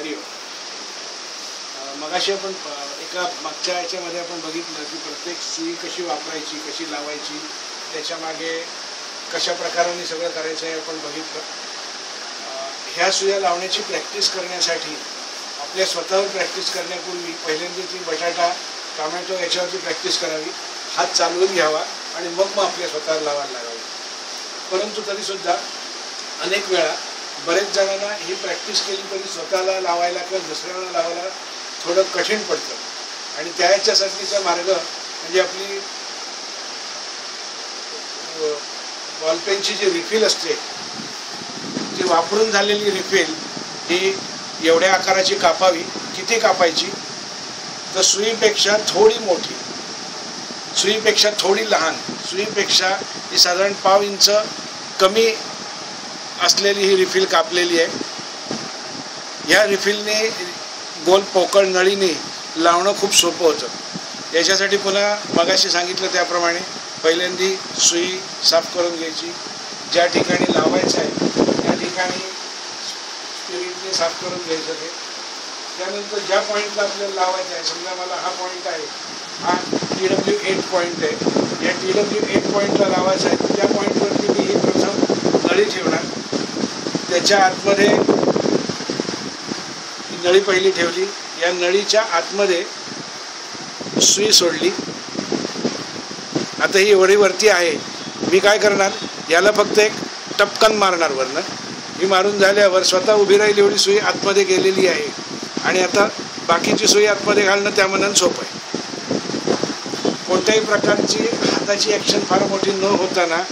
हरिओम. मगाशी आपण एका मागच्या याच्यामध्ये आपण बघितलं की प्रत्येक सुई कशी वापरायची, कशी लावायची, त्याच्यामागे कशा प्रकाराने सगळं करायचं आहे आपण बघितलं. ह्या सुया लावण्याची प्रॅक्टिस करण्यासाठी आपल्या स्वतःवर प्रॅक्टिस करण्यापूर्वी पहिल्यांदा ती बटाटा, टोमॅटो याच्यावरती प्रॅक्टिस करावी, हात चालवून घ्यावा आणि मग आपल्या स्वतःवर लावायला लागावी. परंतु तरीसुद्धा अनेक वेळा बरेच जणांना ही प्रॅक्टिस केली तरी स्वतःला लावायला किंवा दुसऱ्याला लावायला थोडं कठीण पडतं आणि त्याच्यासाठीचा मार्ग म्हणजे आपली बॉलपेनची जी रिफिल असते ती वापरून झालेली रिफिल ही एवढ्या आकाराची कापावी. किती कापायची तर सुईपेक्षा थोडी मोठी, सुईपेक्षा थोडी लहान, सुईपेक्षा ही साधारण पाव इंच कमी असलेली ही रिफिल कापलेली आहे. ह्या रिफिलने गोल पोकळ नळीने लावणं खूप सोपं होतं. याच्यासाठी पुन्हा मगाशी सांगितलं त्याप्रमाणे पहिल्यांदी सुई साफ करून घ्यायची, ज्या ठिकाणी लावायचं आहे त्या ठिकाणी स्पिरिटने साफ करून घ्यायचं ते. त्यानंतर ज्या पॉईंटला आपल्याला लावायचं आहे, समजा मला हा पॉईंट आहे, हा TW8 पॉईंट आहे, या TW8 पॉईंटला लावायचं आहे, त्या पॉईंटवरती मी ही प्रथम नळी ठेवणार. त्याच्या आतमध्ये नळी पहिली ठेवली, या नळीच्या आतमध्ये सुई सोडली. आता ही वरती आहे, मी काय करणार, याला फक्त एक टपकन मारणार वरनं. ही मारून झाल्यावर स्वतः उभी राहिली एवढी सुई आतमध्ये गेलेली आहे आणि आता बाकीची सुई आतमध्ये घालणं त्या मनानं सोपं आहे. कोणत्याही प्रकारची हाताची ॲक्शन फार मोठी न होताना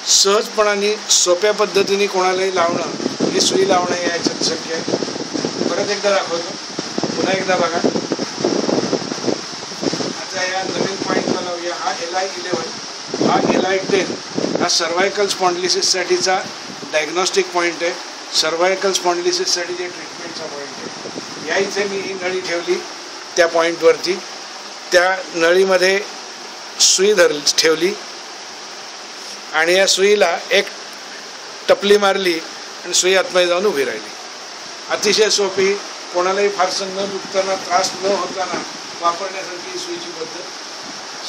सहजपणाने सोप्या पद्धतीने कोणालाही लावणं, ही सुई लावणं याच्यात शक्य आहे. परत एकदा दाखवतो, पुन्हा एकदा बघा. आता या नवीन पॉईंटला लावूया. हा LI11, हा LI10 हा सर्वायकल स्पॉन्डिलिसिससाठीचा डायग्नॉस्टिक पॉईंट आहे. सर्वायकल स्पॉन्डिलिसिससाठी जे ट्रीटमेंटचा पॉईंट आहे. या इथे मी ही नळी ठेवली त्या पॉईंटवरती, त्या नळीमध्ये सुई ठेवली आणि या सुईला एक टपली मारली आणि सुई आतमध्ये जाऊन उभी राहिली. अतिशय सोपी, कोणालाही फारसं न दुखताना, त्रास न होताना वापरण्यासारखी सुईची पद्धत.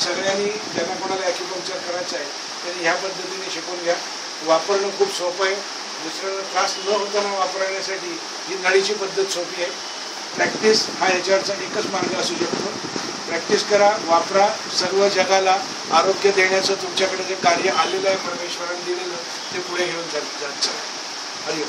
सगळ्यांनी ज्यांना कोणाला ॲक्युपंक्चर करायचं आहे त्यांनी ह्या पद्धतीने शिकून घ्या. वापरणं खूप सोपं आहे. दुसऱ्यांना त्रास न होताना वापरण्यासाठी ही नळीची पद्धत सोपी आहे. प्रॅक्टिस हा ह्याच्यावरचा एकच मार्ग असू शकतो. प्रॅक्टिस करा, वापरा. सर्व जगाला आरोग्य देण्याचं तुमच्याकडे जे कार्य आलेलं आहे परमेश्वराने दिलेलं ते पुढे घेऊन जात चला. हरिओम.